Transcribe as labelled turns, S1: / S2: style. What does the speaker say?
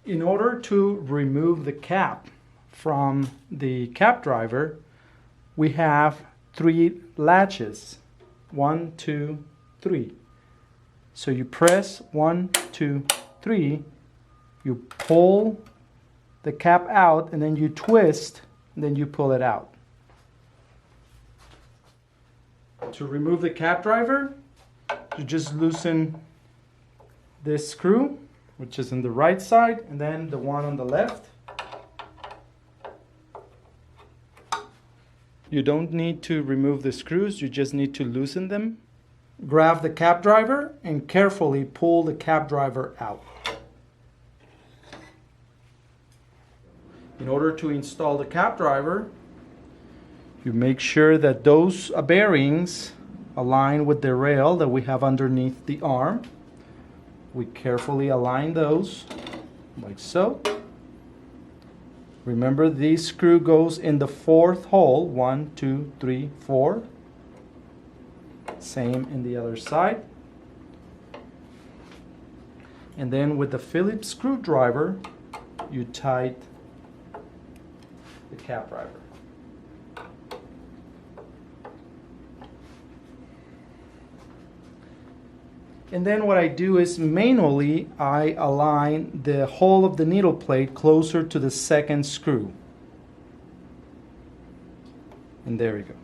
S1: In order to remove the cap from the cap driver, we have 3 latches. 1, 2, 3. So you press 1, 2, 3, you pull the cap out, and then you twist, and then you pull it out. To remove the cap driver, you just loosen this screw, which is on the right side, and then the one on the left. You don't need to remove the screws, you just need to loosen them. Grab the cap driver and carefully pull the cap driver out. In order to install the cap driver, you make sure that those bearings align with the rail that we have underneath the arm. We carefully align those like so. Remember, this screw goes in the 4th hole. 1, 2, 3, 4. Same in the other side. And then with the Phillips screwdriver, you tighten the cap driver. And then what I do is manually I align the hole of the needle plate closer to the 2nd screw. And there we go.